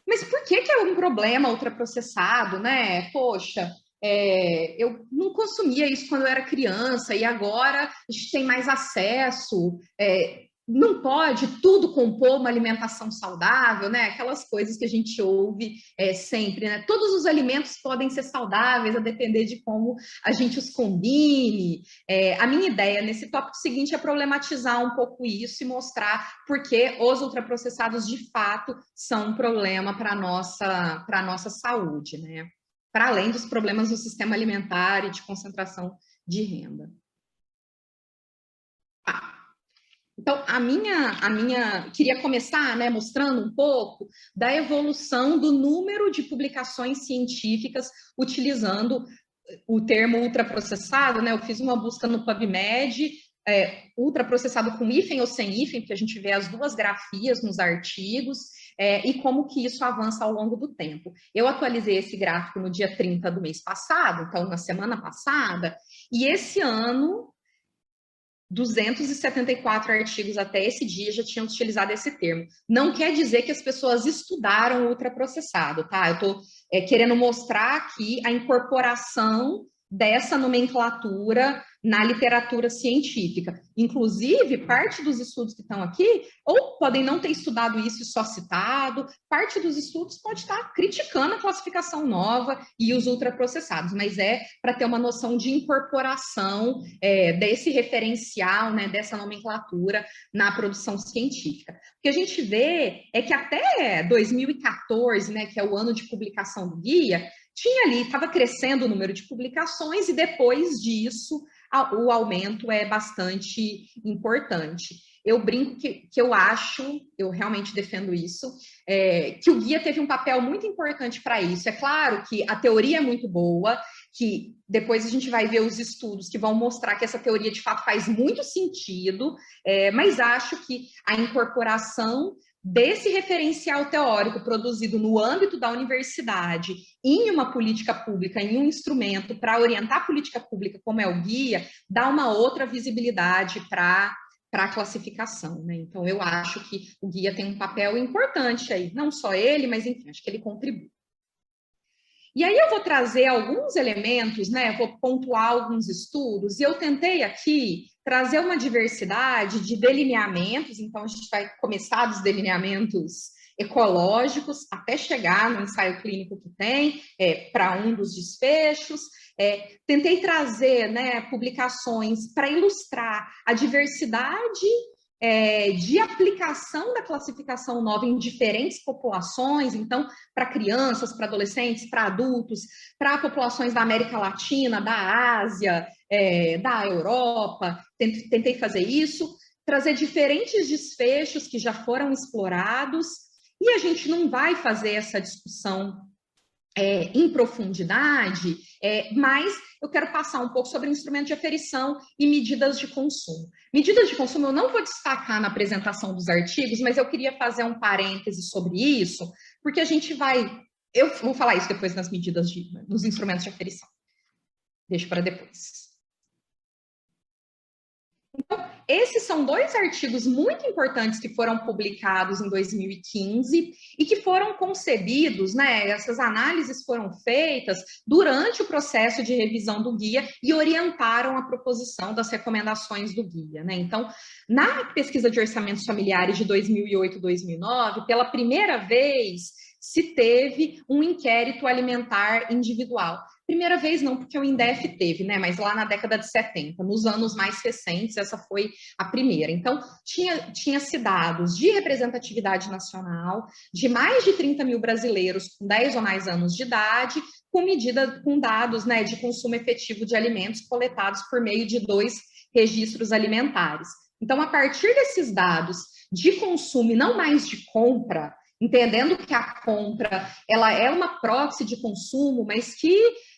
Mas por que é um problema ultraprocessado, né? Poxa, eu não consumia isso quando eu era criança e agora a gente tem mais acesso. Não pode tudo compor uma alimentação saudável, né? Aquelas coisas que a gente ouve sempre, né? Todos os alimentos podem ser saudáveis a depender de como a gente os combine. A minha ideia nesse tópico seguinte é problematizar um pouco isso e mostrar por que os ultraprocessados de fato são um problema para a nossa saúde, né? Para além dos problemas do sistema alimentar e de concentração de renda. Então, queria começar, né, mostrando um pouco da evolução do número de publicações científicas utilizando o termo ultraprocessado, né? Eu fiz uma busca no PubMed, ultraprocessado com hífen ou sem hífen, porque a gente vê as duas grafias nos artigos, e como que isso avança ao longo do tempo. Eu atualizei esse gráfico no dia 30 do mês passado, então na semana passada, e esse ano 274 artigos até esse dia já tinham utilizado esse termo. Não quer dizer que as pessoas estudaram o ultraprocessado, tá? Eu estou querendo mostrar aqui a incorporação dessa nomenclatura na literatura científica. Inclusive, parte dos estudos que estão aqui, ou podem não ter estudado isso e só citado, parte dos estudos pode estar criticando a classificação nova e os ultraprocessados, mas para ter uma noção de incorporação desse referencial, né, dessa nomenclatura na produção científica. O que a gente vê é que até 2014, né, que é o ano de publicação do guia, tinha ali, estava crescendo o número de publicações e depois disso o aumento é bastante importante. Eu brinco que eu realmente defendo isso, que o guia teve um papel muito importante para isso. É claro que a teoria é muito boa, que depois a gente vai ver os estudos que vão mostrar que essa teoria de fato faz muito sentido, mas acho que a incorporação desse referencial teórico produzido no âmbito da universidade em uma política pública, em um instrumento para orientar a política pública, como é o guia, dá uma outra visibilidade para a classificação, né? Então, eu acho que o guia tem um papel importante aí, não só ele, mas enfim, acho que ele contribui. E aí eu vou trazer alguns elementos, né? Vou pontuar alguns estudos, e eu tentei aqui trazer uma diversidade de delineamentos, então a gente vai começar dos delineamentos ecológicos até chegar no ensaio clínico que tem, para um dos desfechos. Tentei trazer, né, publicações para ilustrar a diversidade de aplicação da classificação nova em diferentes populações, então, para crianças, para adolescentes, para adultos, para populações da América Latina, da Ásia, da Europa, tentei fazer isso, trazer diferentes desfechos que já foram explorados, e a gente não vai fazer essa discussão em profundidade, mas eu quero passar um pouco sobre instrumento de aferição e medidas de consumo. Medidas de consumo eu não vou destacar na apresentação dos artigos, mas eu queria fazer um parêntese sobre isso, porque a gente vai... Eu vou falar isso depois nas medidas nos instrumentos de aferição. Deixo para depois. Então, esses são dois artigos muito importantes que foram publicados em 2015 e que foram concebidos, né? Essas análises foram feitas durante o processo de revisão do guia e orientaram a proposição das recomendações do guia, né? Então, na pesquisa de orçamentos familiares de 2008-2009, pela primeira vez se teve um inquérito alimentar individual. Primeira vez não, porque o INDEF teve, né? Mas lá na década de 70, nos anos mais recentes, essa foi a primeira. Então, tinha-se dados de representatividade nacional de mais de 30 mil brasileiros com 10 ou mais anos de idade, com dados, né, de consumo efetivo de alimentos coletados por meio de 2 registros alimentares. Então, a partir desses dados de consumo e não mais de compra, entendendo que a compra ela é uma proxy de consumo, mas que,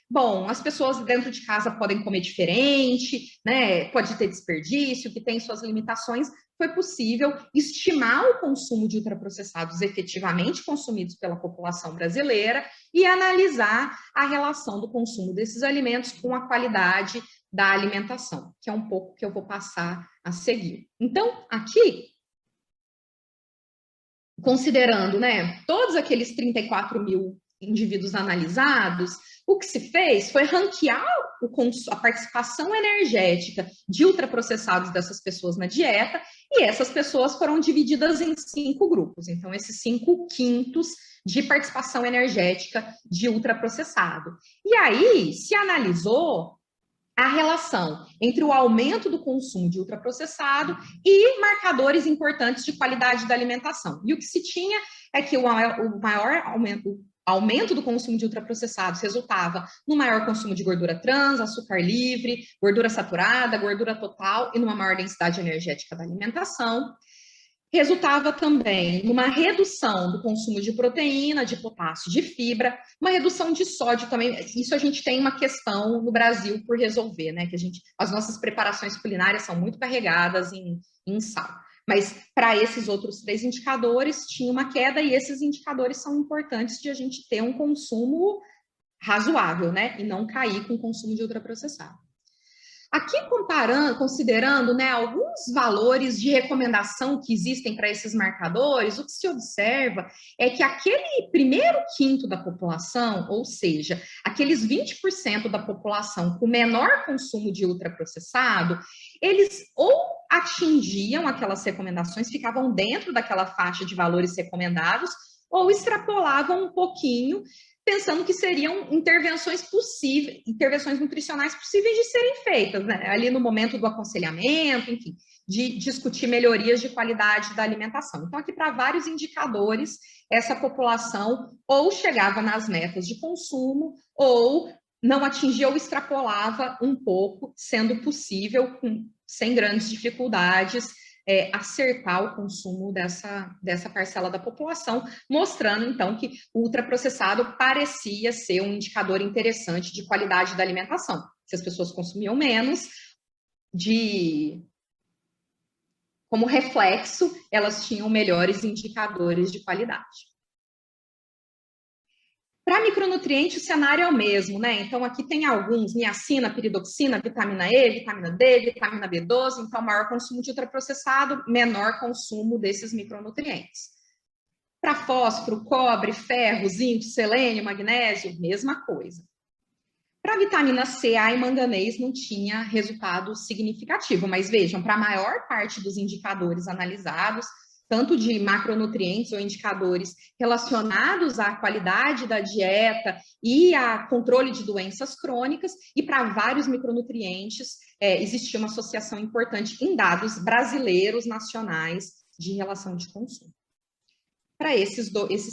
bom, as pessoas dentro de casa podem comer diferente, né? Pode ter desperdício, que tem suas limitações. Foi possível estimar o consumo de ultraprocessados efetivamente consumidos pela população brasileira e analisar a relação do consumo desses alimentos com a qualidade da alimentação, que é um pouco que eu vou passar a seguir. Então, aqui, considerando, né, todos aqueles 34 mil indivíduos analisados, o que se fez foi ranquear a participação energética de ultraprocessados dessas pessoas na dieta, e essas pessoas foram divididas em 5 grupos. Então, esses 5/5 de participação energética de ultraprocessado. E aí, se analisou a relação entre o aumento do consumo de ultraprocessado e marcadores importantes de qualidade da alimentação. E o que se tinha é que o maior aumento do consumo de ultraprocessados resultava no maior consumo de gordura trans, açúcar livre, gordura saturada, gordura total e numa maior densidade energética da alimentação. Resultava também numa redução do consumo de proteína, de potássio, de fibra, uma redução de sódio também. Isso a gente tem uma questão no Brasil por resolver, né? Que as nossas preparações culinárias são muito carregadas em sal. Mas para esses outros 3 indicadores tinha uma queda, e esses indicadores são importantes de a gente ter um consumo razoável, né? E não cair com o consumo de ultraprocessado. Aqui considerando, né, alguns valores de recomendação que existem para esses marcadores, o que se observa é que aquele primeiro quinto da população, ou seja, aqueles 20% da população com menor consumo de ultraprocessado, eles ou atingiam aquelas recomendações, ficavam dentro daquela faixa de valores recomendados, ou extrapolavam um pouquinho, pensando que seriam intervenções nutricionais possíveis de serem feitas, né? Ali no momento do aconselhamento, enfim, de discutir melhorias de qualidade da alimentação. Então, aqui para vários indicadores, essa população ou chegava nas metas de consumo, ou não atingia ou extrapolava um pouco, sendo possível, sem grandes dificuldades, acertar o consumo dessa parcela da população, mostrando, então, que o ultraprocessado parecia ser um indicador interessante de qualidade da alimentação. Se as pessoas consumiam menos, como reflexo, elas tinham melhores indicadores de qualidade. Para micronutrientes, o cenário é o mesmo, né? Então, aqui tem alguns: niacina, piridoxina, vitamina E, vitamina D, vitamina B12. Então, maior consumo de ultraprocessado, menor consumo desses micronutrientes. Para fósforo, cobre, ferro, zinco, selênio, magnésio, mesma coisa. Para vitamina C, A e manganês não tinha resultado significativo, mas vejam, para a maior parte dos indicadores analisados, tanto de macronutrientes ou indicadores relacionados à qualidade da dieta e a controle de doenças crônicas, e para vários micronutrientes existia uma associação importante em dados brasileiros nacionais de relação de consumo. Para esses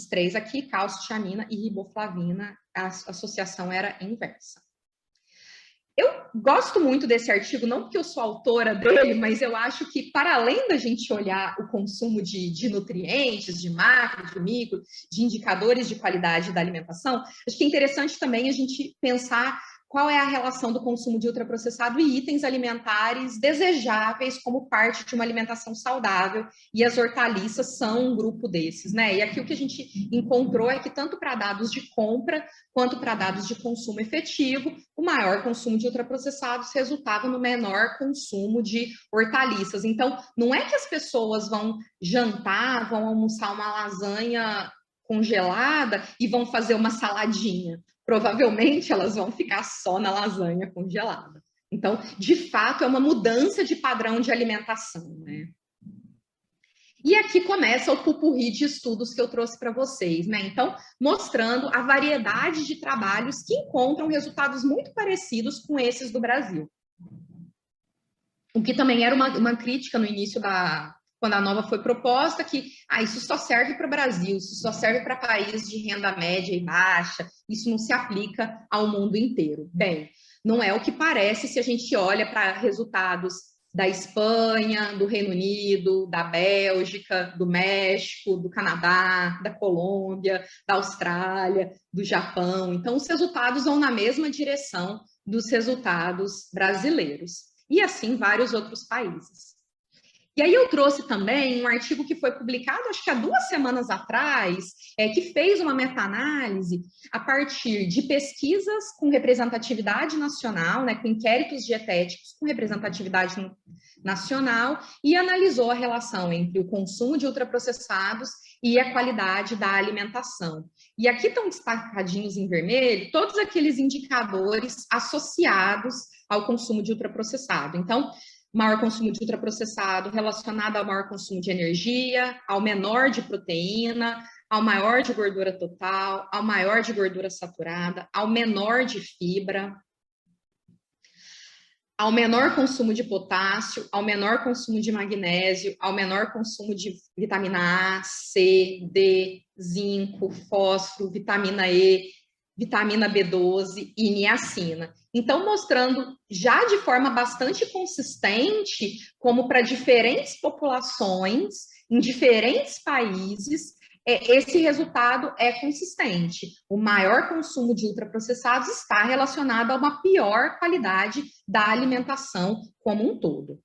3 aqui, cálcio, tiamina e riboflavina, a associação era inversa. Eu gosto muito desse artigo, não porque eu sou autora dele, mas eu acho que, para além da gente olhar o consumo de nutrientes, de macro, de micro, de indicadores de qualidade da alimentação, acho que é interessante também a gente pensar qual é a relação do consumo de ultraprocessado e itens alimentares desejáveis como parte de uma alimentação saudável, e as hortaliças são um grupo desses, né? E aqui o que a gente encontrou é que, tanto para dados de compra quanto para dados de consumo efetivo, o maior consumo de ultraprocessados resultava no menor consumo de hortaliças. Então, não é que as pessoas vão jantar, vão almoçar uma lasanha congelada e vão fazer uma saladinha. Provavelmente elas vão ficar só na lasanha congelada. Então, de fato, é uma mudança de padrão de alimentação, né? E aqui começa o pupurri de estudos que eu trouxe para vocês, né? Então, mostrando a variedade de trabalhos que encontram resultados muito parecidos com esses do Brasil. O que também era uma crítica no início quando a nova foi proposta, que isso só serve para o Brasil, isso só serve para países de renda média e baixa, isso não se aplica ao mundo inteiro. Bem, não é o que parece se a gente olha para resultados da Espanha, do Reino Unido, da Bélgica, do México, do Canadá, da Colômbia, da Austrália, do Japão. Então, os resultados vão na mesma direção dos resultados brasileiros. E assim vários outros países. E aí eu trouxe também um artigo que foi publicado, acho que há 2 semanas atrás, que fez uma meta-análise a partir de pesquisas com representatividade nacional, né, com inquéritos dietéticos com representatividade nacional, e analisou a relação entre o consumo de ultraprocessados e a qualidade da alimentação. E aqui estão destacadinhos em vermelho todos aqueles indicadores associados ao consumo de ultraprocessado. Então, maior consumo de ultraprocessado relacionado ao maior consumo de energia, ao menor de proteína, ao maior de gordura total, ao maior de gordura saturada, ao menor de fibra, ao menor consumo de potássio, ao menor consumo de magnésio, ao menor consumo de vitamina A, C, D, zinco, fósforo, vitamina E, vitamina B12 e niacina. Então, mostrando já de forma bastante consistente como para diferentes populações, em diferentes países, esse resultado é consistente. O maior consumo de ultraprocessados está relacionado a uma pior qualidade da alimentação como um todo.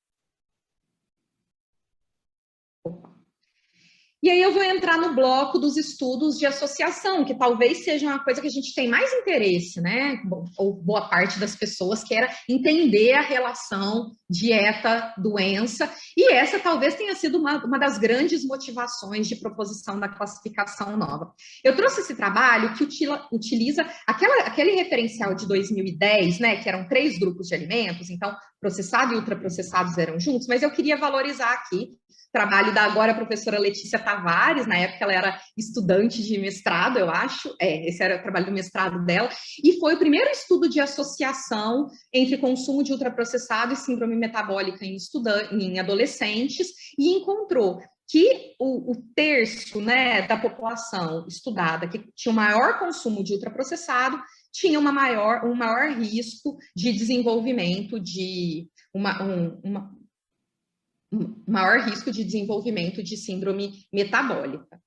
E aí eu vou entrar no bloco dos estudos de associação, que talvez seja uma coisa que a gente tem mais interesse, né? Ou boa parte das pessoas quer entender a relação dieta-doença, e essa talvez tenha sido uma das grandes motivações de proposição da classificação nova. Eu trouxe esse trabalho que utiliza aquele referencial de 2010, né? Que eram 3 grupos de alimentos, então processado e ultraprocessados eram juntos, mas eu queria valorizar aqui trabalho da agora professora Letícia Tavares, na época ela era estudante de mestrado, eu acho, esse era o trabalho do mestrado dela, e foi o primeiro estudo de associação entre consumo de ultraprocessado e síndrome metabólica em adolescentes, e encontrou que o terço, né, da população estudada que tinha o maior consumo de ultraprocessado tinha um maior risco de desenvolvimento de maior risco de desenvolvimento de síndrome metabólica.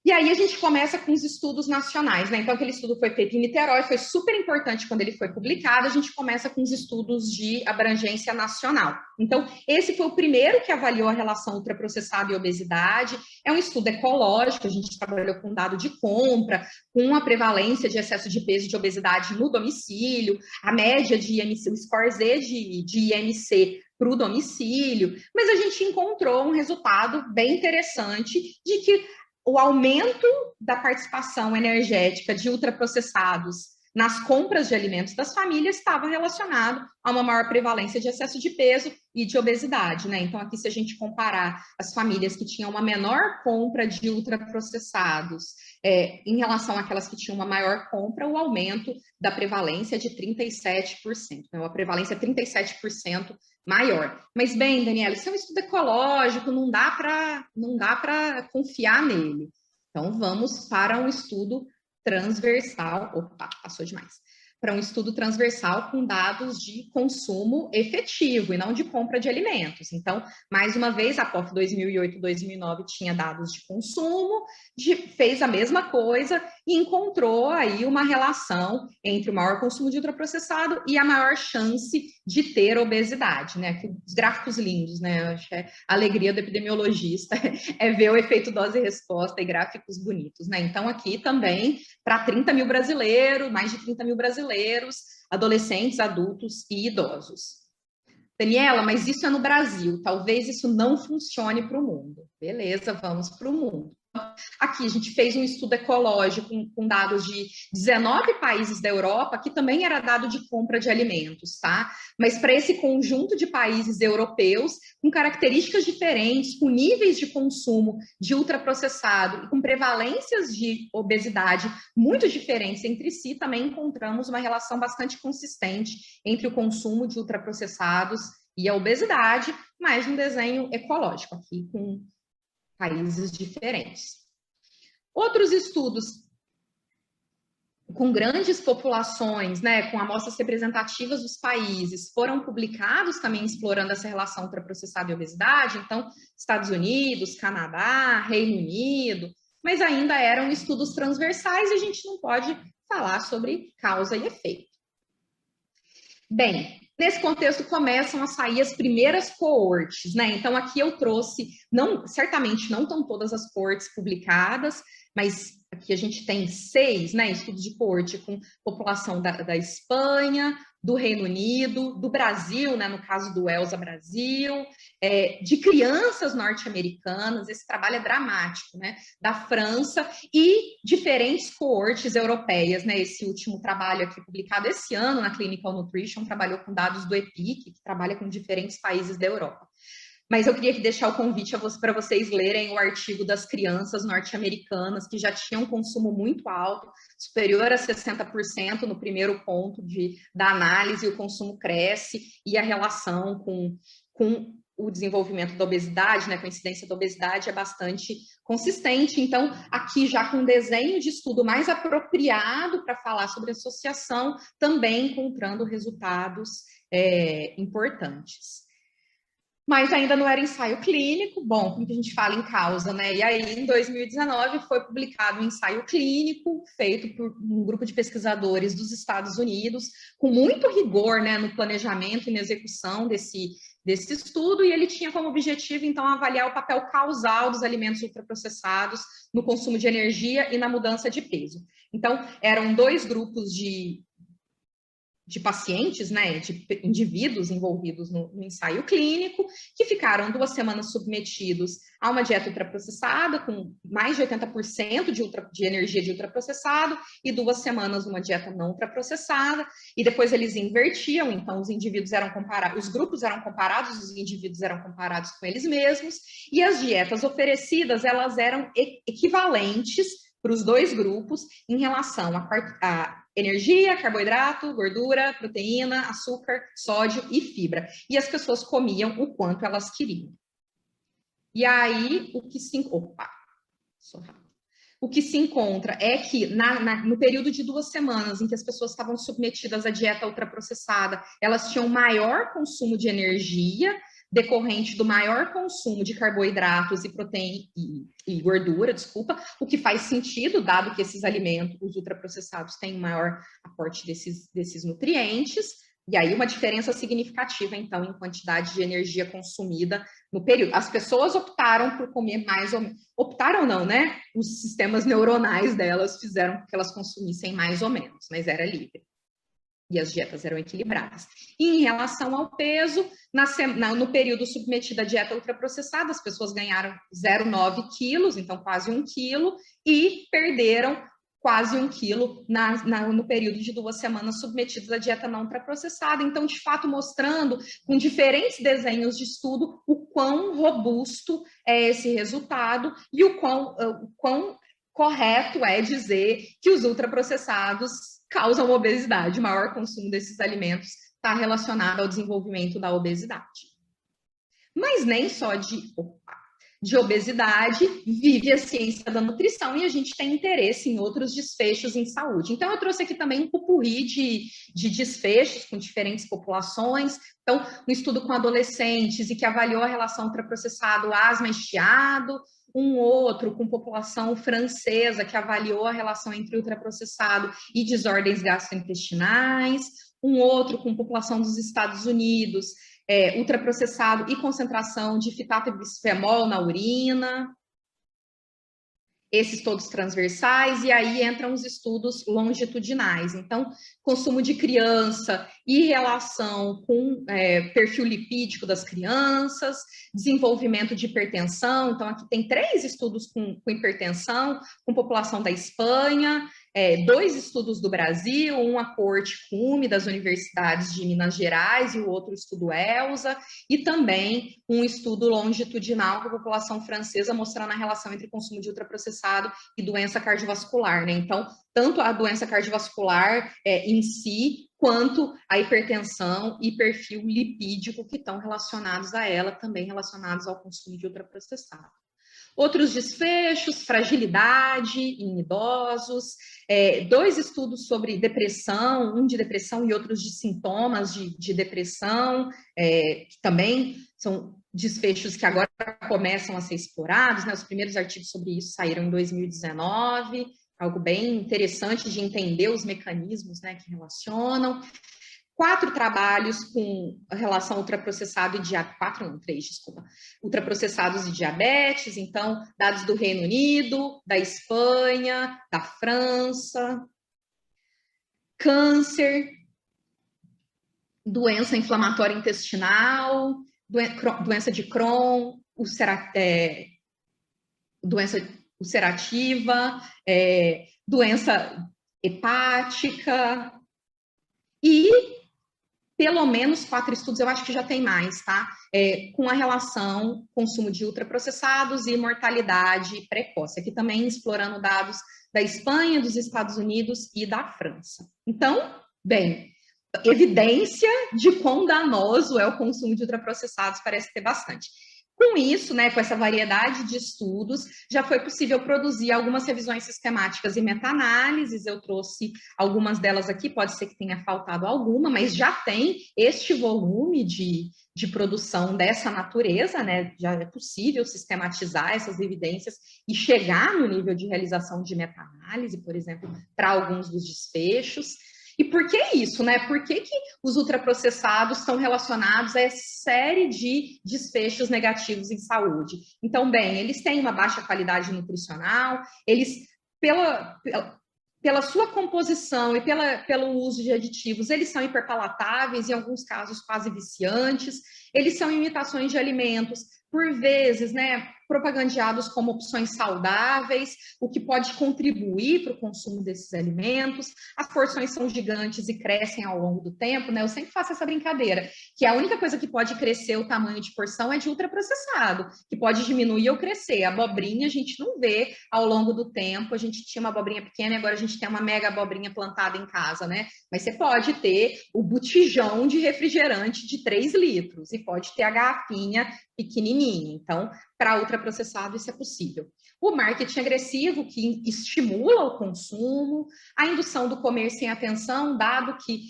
E aí a gente começa com os estudos nacionais, né? Então, aquele estudo foi feito em Niterói, foi super importante quando ele foi publicado, a gente começa com os estudos de abrangência nacional. Então, esse foi o primeiro que avaliou a relação ultraprocessado e obesidade. É um estudo ecológico, a gente trabalhou com dado de compra, com a prevalência de excesso de peso e de obesidade no domicílio, a média de IMC, o score Z de IMC para o domicílio, mas a gente encontrou um resultado bem interessante de que o aumento da participação energética de ultraprocessados nas compras de alimentos das famílias estava relacionado a uma maior prevalência de excesso de peso e de obesidade, né? Então, aqui, se a gente comparar as famílias que tinham uma menor compra de ultraprocessados em relação àquelas que tinham uma maior compra, o aumento da prevalência é de 37%. Então, a prevalência é 37% maior. Mas, bem, Daniela, isso é um estudo ecológico, não dá para confiar nele. Então, vamos para um estudo transversal. Opa, passou demais. Para um estudo transversal com dados de consumo efetivo e não de compra de alimentos. Então, mais uma vez, a POF 2008-2009 tinha dados de consumo, fez a mesma coisa e encontrou aí uma relação entre o maior consumo de ultraprocessado e a maior chance de ter obesidade, né? Aqui, os gráficos lindos, né? Eu acho que a alegria do epidemiologista é ver o efeito dose-resposta e gráficos bonitos, né? Então, aqui também, para 30 mil brasileiros, mais de 30 mil brasileiros, adolescentes, adultos e idosos. Daniela, mas isso é no Brasil, talvez isso não funcione para o mundo. Beleza, vamos para o mundo. Aqui a gente fez um estudo ecológico com dados de 19 países da Europa, que também era dado de compra de alimentos, tá? Mas para esse conjunto de países europeus, com características diferentes, com níveis de consumo de ultraprocessado e com prevalências de obesidade muito diferentes entre si, também encontramos uma relação bastante consistente entre o consumo de ultraprocessados e a obesidade, mais um desenho ecológico aqui com países diferentes. Outros estudos com grandes populações, né, com amostras representativas dos países, foram publicados também explorando essa relação ultraprocessado e obesidade, então, Estados Unidos, Canadá, Reino Unido, mas ainda eram estudos transversais e a gente não pode falar sobre causa e efeito. Bem, Nesse contexto, começam a sair as primeiras coortes, né? Então, aqui eu trouxe, certamente não estão todas as coortes publicadas, mas aqui a gente tem 6, né, estudos de coorte com população da Espanha, do Reino Unido, do Brasil, né, no caso do Elsa Brasil, de crianças norte-americanas, esse trabalho é dramático, né, da França e diferentes coortes europeias, né, esse último trabalho aqui publicado esse ano na Clinical Nutrition, trabalhou com dados do EPIC, que trabalha com diferentes países da Europa. Mas eu queria deixar o convite para vocês lerem o artigo das crianças norte-americanas, que já tinham um consumo muito alto, superior a 60% no primeiro ponto da análise, o consumo cresce, e a relação com o desenvolvimento da obesidade, né, com a incidência da obesidade, é bastante consistente. Então, aqui já com um desenho de estudo mais apropriado para falar sobre associação, também encontrando resultados importantes. Mas ainda não era ensaio clínico, bom, como que a gente fala em causa, né? E aí, em 2019, foi publicado um ensaio clínico feito por um grupo de pesquisadores dos Estados Unidos, com muito rigor, né, no planejamento e na execução desse estudo, e ele tinha como objetivo, então, avaliar o papel causal dos alimentos ultraprocessados no consumo de energia e na mudança de peso. Então, eram 2 grupos de pacientes, né, de indivíduos envolvidos no ensaio clínico, que ficaram 2 semanas submetidos a uma dieta ultraprocessada, com mais de 80% de energia de ultraprocessado, e 2 semanas uma dieta não ultraprocessada, e depois eles invertiam, então os indivíduos eram comparados, os grupos eram comparados, os indivíduos eram comparados com eles mesmos, e as dietas oferecidas, elas eram equivalentes para os 2 grupos em relação a energia, carboidrato, gordura, proteína, açúcar, sódio e fibra. E as pessoas comiam o quanto elas queriam. E aí, o que se encontra é que no período de 2 semanas em que as pessoas estavam submetidas à dieta ultraprocessada, elas tinham maior consumo de energia, decorrente do maior consumo de carboidratos e proteína e gordura, o que faz sentido, dado que esses alimentos, os ultraprocessados, têm maior aporte desses nutrientes, e aí uma diferença significativa, então, em quantidade de energia consumida no período. As pessoas optaram por comer mais ou menos, optaram não, né? Os sistemas neuronais delas fizeram com que elas consumissem mais ou menos, mas era livre. E as dietas eram equilibradas. E em relação ao peso, no período submetido à dieta ultraprocessada, as pessoas ganharam 0,9 quilos, então quase 1 quilo, e perderam quase 1 quilo no período de 2 semanas submetidos à dieta não ultraprocessada. Então, de fato, mostrando com diferentes desenhos de estudo o quão robusto é esse resultado e o quão correto é dizer que os ultraprocessados causam obesidade. O maior consumo desses alimentos está relacionado ao desenvolvimento da obesidade. Mas nem só de obesidade vive a ciência da nutrição, e a gente tem interesse em outros desfechos em saúde. Então, eu trouxe aqui também um popurrí de desfechos com diferentes populações. Então, um estudo com adolescentes e que avaliou a relação ultraprocessado, asma e chiado, um outro com população francesa que avaliou a relação entre ultraprocessado e desordens gastrointestinais, um outro com população dos Estados Unidos, ultraprocessado e concentração de fitato e bisfenol na urina, esses todos transversais, e aí entram os estudos longitudinais. Então, consumo de criança e relação com perfil lipídico das crianças, desenvolvimento de hipertensão. Então, aqui tem 3 estudos com hipertensão, com população da Espanha, 2 estudos do Brasil, um a coorte CUME das universidades de Minas Gerais e o outro estudo ELSA, e também um estudo longitudinal com a população francesa, mostrando a relação entre consumo de ultraprocessado e doença cardiovascular, né? Então, tanto a doença cardiovascular em si, quanto a hipertensão e perfil lipídico que estão relacionados a ela, também relacionados ao consumo de ultraprocessado. Outros desfechos, fragilidade em idosos, 2 estudos sobre depressão, um de depressão e outros de sintomas de depressão, que também são desfechos que agora começam a ser explorados, né? Os primeiros artigos sobre isso saíram em 2019, algo bem interessante de entender os mecanismos, né, que relacionam. 4 trabalhos com relação ao ultraprocessado e diabetes, 4 não, 3, desculpa, ultraprocessados e diabetes, então, dados do Reino Unido, da Espanha, da França, câncer, doença inflamatória intestinal, doença de Crohn, doença ulcerativa, doença hepática, e pelo menos 4 estudos, eu acho que já tem mais, tá? Com a relação consumo de ultraprocessados e mortalidade precoce. Aqui também explorando dados da Espanha, dos Estados Unidos e da França. Então, bem, evidência de quão danoso é o consumo de ultraprocessados parece ter bastante. Com isso, né, com essa variedade de estudos, já foi possível produzir algumas revisões sistemáticas e meta-análises. Eu trouxe algumas delas aqui, pode ser que tenha faltado alguma, mas já tem este volume de produção dessa natureza, né? Já é possível sistematizar essas evidências e chegar no nível de realização de meta-análise, por exemplo, para alguns dos desfechos. E por que isso, né? Por que os ultraprocessados estão relacionados a essa série de desfechos negativos em saúde? Então, bem, eles têm uma baixa qualidade nutricional, eles, pela sua composição e pelo uso de aditivos, eles são hiperpalatáveis, em alguns casos quase viciantes, eles são imitações de alimentos, por vezes, né, propagandeados como opções saudáveis, o que pode contribuir para o consumo desses alimentos. As porções são gigantes e crescem ao longo do tempo, né? Eu sempre faço essa brincadeira, que a única coisa que pode crescer o tamanho de porção é de ultraprocessado, que pode diminuir ou crescer. A abobrinha a gente não vê ao longo do tempo, a gente tinha uma abobrinha pequena e agora a gente tem uma mega abobrinha plantada em casa, né? Mas você pode ter o botijão de refrigerante de 3 litros e pode ter a garrafinha pequenininha. Então, para ultraprocessado, isso é possível. O marketing agressivo, que estimula o consumo, a indução do comer sem atenção, dado que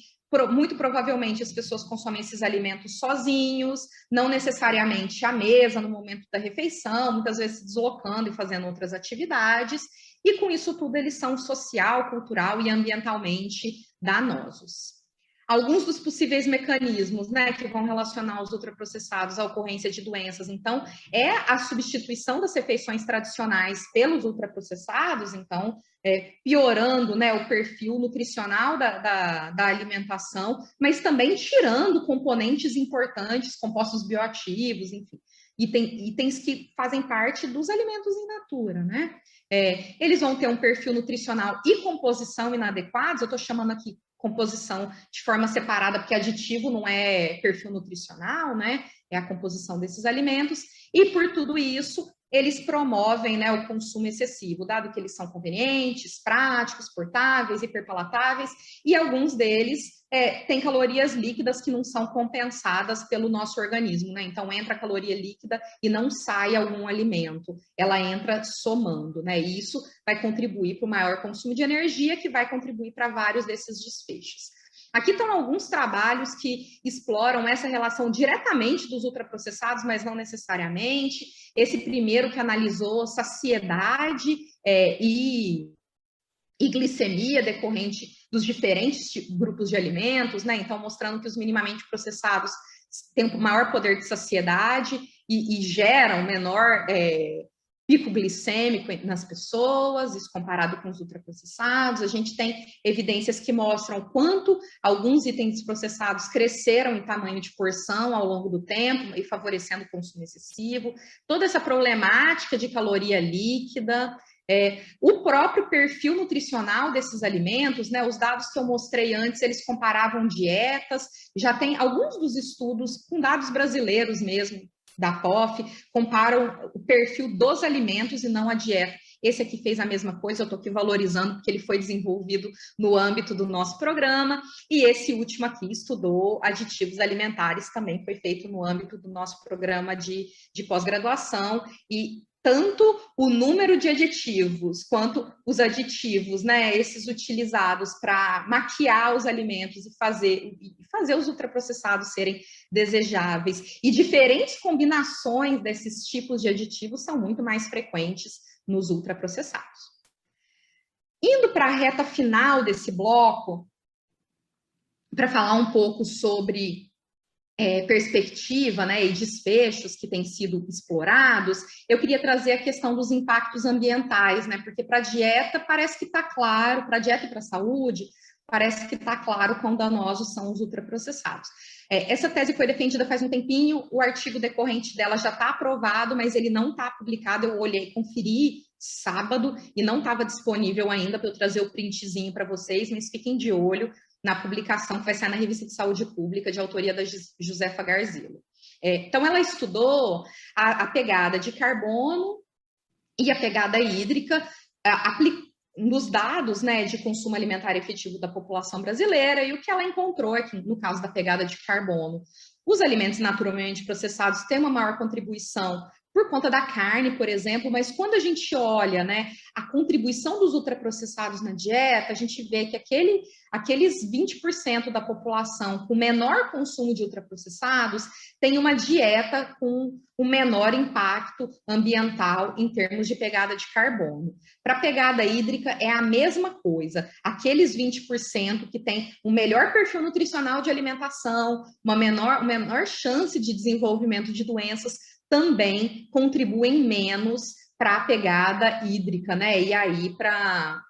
muito provavelmente as pessoas consomem esses alimentos sozinhos, não necessariamente à mesa, no momento da refeição, muitas vezes se deslocando e fazendo outras atividades, e com isso tudo eles são social, cultural e ambientalmente danosos. Alguns dos possíveis mecanismos, né, que vão relacionar os ultraprocessados à ocorrência de doenças, então, é a substituição das refeições tradicionais pelos ultraprocessados, então, piorando, né, o perfil nutricional da alimentação, mas também tirando componentes importantes, compostos bioativos, enfim, itens que fazem parte dos alimentos in natura, né? Eles vão ter um perfil nutricional e composição inadequados, eu estou chamando aqui composição de forma separada, porque aditivo não é perfil nutricional, né? É a composição desses alimentos. E por tudo isso, eles promovem, né, o consumo excessivo, dado que eles são convenientes, práticos, portáveis, hiperpalatáveis, e alguns deles têm calorias líquidas que não são compensadas pelo nosso organismo, né? Então, entra a caloria líquida e não sai algum alimento, ela entra somando, né? E isso vai contribuir para o maior consumo de energia, que vai contribuir para vários desses desfechos. Aqui estão alguns trabalhos que exploram essa relação diretamente dos ultraprocessados, mas não necessariamente. Esse primeiro que analisou saciedade e glicemia decorrente dos diferentes grupos de alimentos, né? Então, mostrando que os minimamente processados têm um maior poder de saciedade e geram menor pico glicêmico nas pessoas, isso comparado com os ultraprocessados. A gente tem evidências que mostram quanto alguns itens processados cresceram em tamanho de porção ao longo do tempo e favorecendo o consumo excessivo. Toda essa problemática de caloria líquida, o próprio perfil nutricional desses alimentos, né, os dados que eu mostrei antes, eles comparavam dietas, já tem alguns dos estudos com dados brasileiros mesmo, da POF, comparam o perfil dos alimentos e não a dieta. Esse aqui fez a mesma coisa, eu estou aqui valorizando porque ele foi desenvolvido no âmbito do nosso programa, e esse último aqui estudou aditivos alimentares, também foi feito no âmbito do nosso programa de pós-graduação, e tanto o número de aditivos quanto os aditivos, né, esses utilizados para maquiar os alimentos e fazer os ultraprocessados serem desejáveis. E diferentes combinações desses tipos de aditivos são muito mais frequentes nos ultraprocessados. Indo para a reta final desse bloco, para falar um pouco sobre perspectiva, né, e desfechos que têm sido explorados, eu queria trazer a questão dos impactos ambientais, né, porque para a dieta parece que está claro, para a dieta e para a saúde, parece que está claro quão danosos são os ultraprocessados. Essa tese foi defendida faz um tempinho, o artigo decorrente dela já está aprovado, mas ele não está publicado, eu olhei, conferi sábado, e não estava disponível ainda para eu trazer o printzinho para vocês, mas fiquem de olho na publicação que vai sair na Revista de Saúde Pública, de autoria da Josefa Garzilo. Então, ela estudou a pegada de carbono e a pegada hídrica nos dados, né, de consumo alimentar efetivo da população brasileira, e o que ela encontrou é que, no caso da pegada de carbono, os alimentos naturalmente processados têm uma maior contribuição por conta da carne, por exemplo, mas quando a gente olha, né, a contribuição dos ultraprocessados na dieta, a gente vê que aqueles 20% da população com menor consumo de ultraprocessados tem uma dieta com um menor impacto ambiental em termos de pegada de carbono. Para a pegada hídrica é a mesma coisa, aqueles 20% que tem um melhor perfil nutricional de alimentação, uma menor chance de desenvolvimento de doenças, também contribuem menos para a pegada hídrica, né? E aí para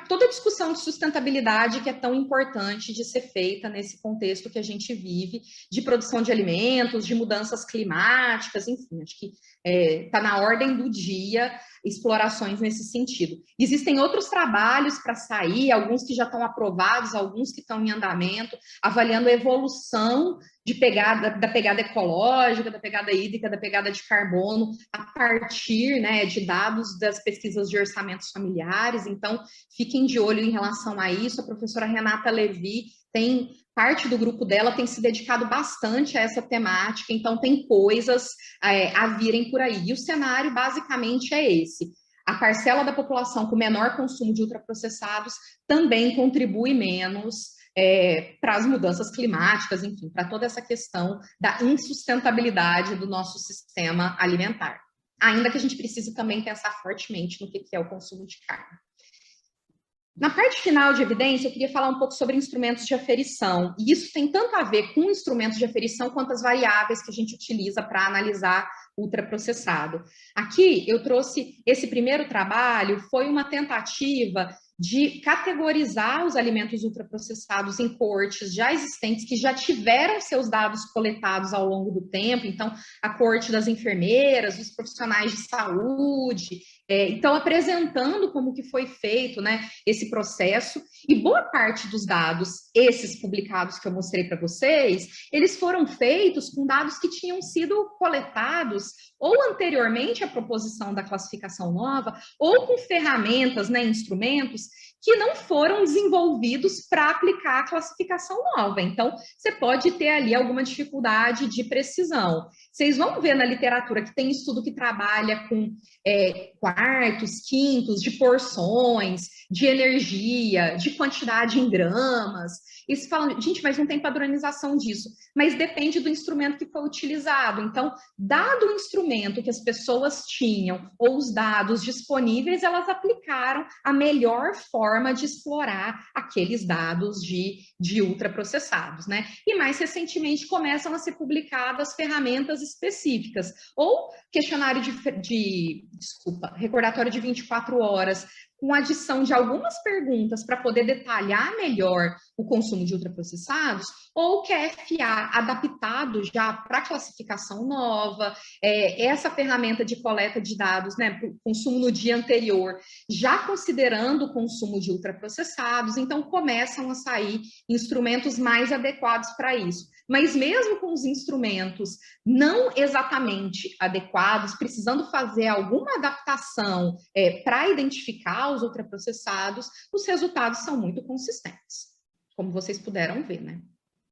toda a discussão de sustentabilidade que é tão importante de ser feita nesse contexto que a gente vive, de produção de alimentos, de mudanças climáticas, enfim, acho que está na ordem do dia explorações nesse sentido. Existem outros trabalhos para sair, alguns que já estão aprovados, alguns que estão em andamento, avaliando a evolução da pegada ecológica, da pegada hídrica, da pegada de carbono, a partir, né, de dados das pesquisas de orçamentos familiares. Então, fiquem de olho em relação a isso. A professora Renata Levi parte do grupo dela tem se dedicado bastante a essa temática, então tem coisas a virem por aí. E o cenário basicamente é esse. A parcela da população com menor consumo de ultraprocessados também contribui menos para as mudanças climáticas, enfim, para toda essa questão da insustentabilidade do nosso sistema alimentar. Ainda que a gente precise também pensar fortemente no que é o consumo de carne. Na parte final de evidência, eu queria falar um pouco sobre instrumentos de aferição. E isso tem tanto a ver com instrumentos de aferição quanto as variáveis que a gente utiliza para analisar ultraprocessado. Aqui eu trouxe esse primeiro trabalho, foi uma tentativa de categorizar os alimentos ultraprocessados em coortes já existentes, que já tiveram seus dados coletados ao longo do tempo, então a coorte das enfermeiras, dos profissionais de saúde, então apresentando como que foi feito, né, esse processo, e boa parte dos dados, esses publicados que eu mostrei para vocês, eles foram feitos com dados que tinham sido coletados ou anteriormente à proposição da classificação nova, ou com ferramentas, né, instrumentos que não foram desenvolvidos para aplicar a classificação nova. Então, você pode ter ali alguma dificuldade de precisão. Vocês vão ver na literatura que tem estudo que trabalha com quartos, quintos, de porções, de energia, de quantidade em gramas. E se falam, gente, mas não tem padronização disso. Mas depende do instrumento que foi utilizado. Então, dado o instrumento que as pessoas tinham ou os dados disponíveis, elas aplicaram a melhor forma de explorar aqueles dados de ultraprocessados, né? E mais recentemente começam a ser publicadas ferramentas específicas, ou questionário recordatório de 24 horas, com adição de algumas perguntas para poder detalhar melhor o consumo de ultraprocessados, ou o QFA adaptado já para classificação nova, essa ferramenta de coleta de dados, né, para o consumo no dia anterior, já considerando o consumo de ultraprocessados, então começam a sair instrumentos mais adequados para isso. Mas mesmo com os instrumentos não exatamente adequados, precisando fazer alguma adaptação para identificar os ultraprocessados, os resultados são muito consistentes, como vocês puderam ver, né?